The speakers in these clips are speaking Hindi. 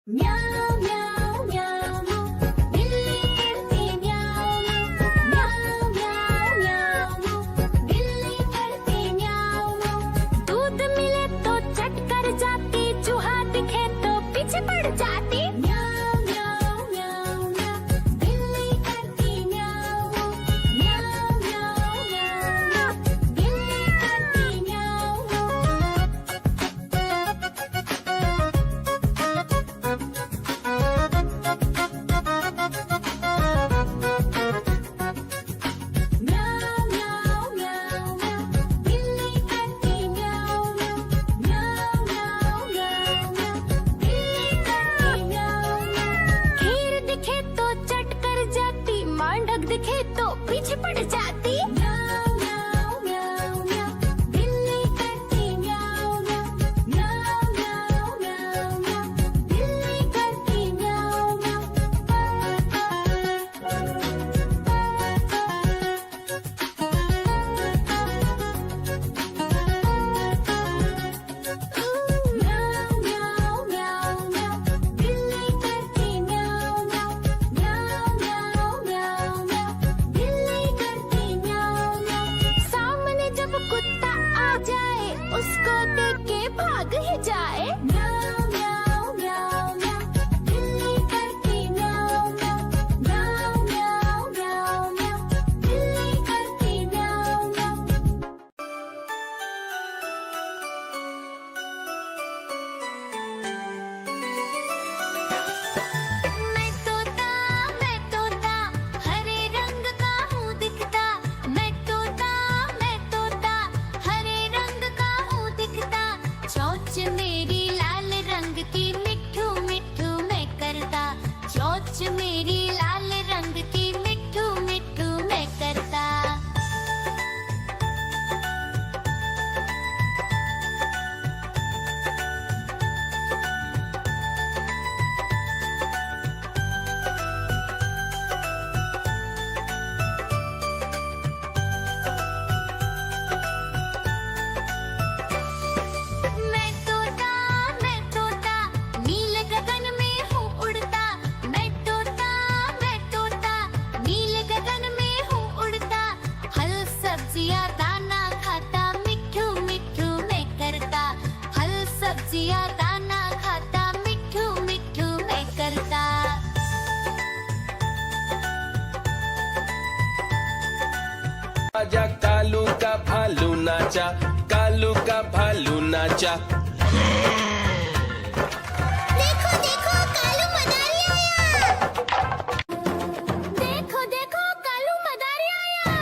म्याऊं म्याऊं म्याऊं बिल्ली करती म्याऊं म्याऊं म्याऊं म्याऊं बिल्ली करती म्याऊं। दूध मिले तो चट कर जाती, चूहा दिखे तो पीछे पड़ जाती। म्याऊं म्याऊं म्याऊं म्याऊं बिल्ली करती म्याऊं म्याऊं म्याऊं म्याऊं बिल्ली करती म्याऊं। म्याऊं म्याऊं म्याऊं म्याऊं बिल्ली करती म्याऊं म्याऊं म्याऊं म्याऊं म्याऊं बिल्ली करती म्याऊं। खीर दिखे तो चट कर जाती, मांडक दिखे तो पीछे पड़ जाती। म्याऊं म्याऊं म्याऊं म्याऊं बिल्ली करती म्याऊं म्याऊं म्याऊं म्याऊं म्याऊं म्याऊं बिल्ली करती म्याऊं म्याऊं म्याऊं म्याऊं म्याऊं बिल्ली करती म्याऊं म्याऊं म्याऊं म्याऊं म्याऊं म्याऊं बिल्ली करती म्याऊं म्याऊं। सामने जब कुत्ता आ जाए, उसको देख के भाग ही जाए। म्याऊं म्याऊं म्याऊं म्याऊं बिल्ली करती म्याऊं म्याऊं म्याऊं म्याऊं म्याऊं म्याऊं बिल्ली करती म्याऊं म्याऊं। मैं तोता हरे रंग का हूँ दिखता। मैं तोता हरे रंग का हूँ दिखता। चोंच मेरी लाल रंग की, मिट्ठू मिट्ठू मैं करता। चोंच मेरी लाल रंग की, मिट्ठू मिट्ठू मैं करता। मैं तोता नीले गगन में हूँ उड़ता। मैं तोता नीले गगन में हूँ उड़ता। फल सब्जियाँ दाना खाता, मिट्ठू मिट्ठू मैं करता। फल सब्जियाँ दाना खाता, मिट्ठू मिट्ठू मैं करता। आजा कालू का भालू नाचा, कालू का भालू नाचा। देखो देखो कालू मदारी आया। देखो देखो कालू मदारी आया।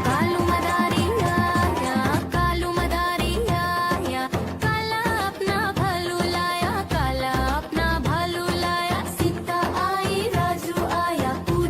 कालू मदारी आया, कालू मदारी आया। काला अपना भालू लाया, काला अपना भालू लाया। सीता आई राजू आया, पूजा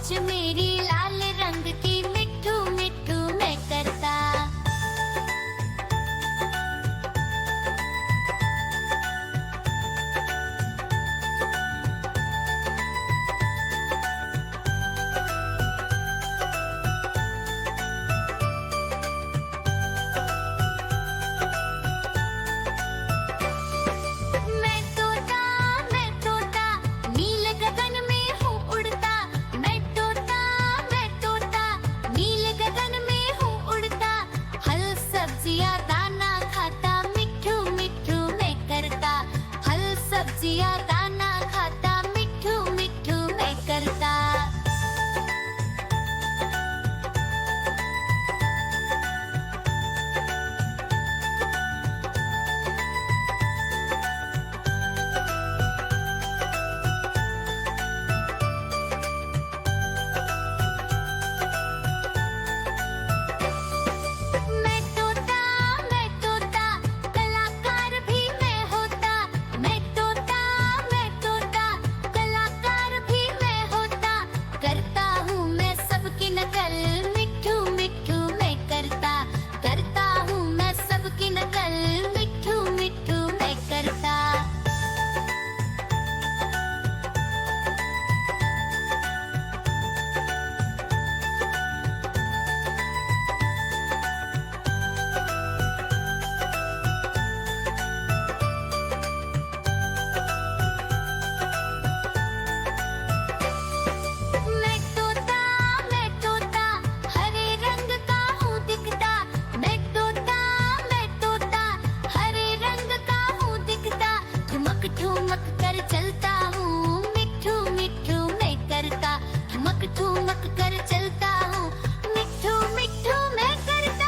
पूछ मेरी लाल रंग की मिट्ठू मिट्ठू मैं करता। मैं तोता नील गगन में हूँ उड़ता। मैं तोता नील गगन में हूँ उड़ता। फल सब्जियाँ दाना खाता मिट्ठू मिट्ठू मैं करता। फल सब्जियाँ दाना खाता मिट्ठू मिट्ठू मैं करता। मैं तोता कलाकार भी मैं होता। मैं तोता कलाकार भी मैं होता। करता हूँ मैं सबकी नकल मिट्ठू मिट्ठू मैं करता। करता हूँ मैं सबकी नकल मिट्ठू मिट्ठू मैं करता। मैं तोता हरे रंग का हूँ दिखता। मैं तोता हरे रंग का हूँ दिखता। ठुमक ठुमक कर चलता हूँ मिट्ठू मिट्ठू मैं करता। ठुमक ठुमक कर चलता हूँ मिट्ठू मिट्ठू मैं करता।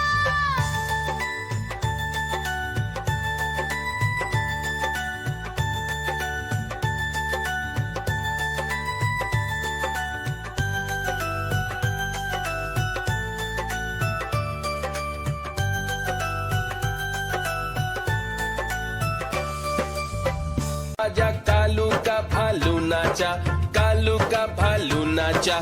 राजा कालू का भालू नाचा, कालू का भालू नाचा।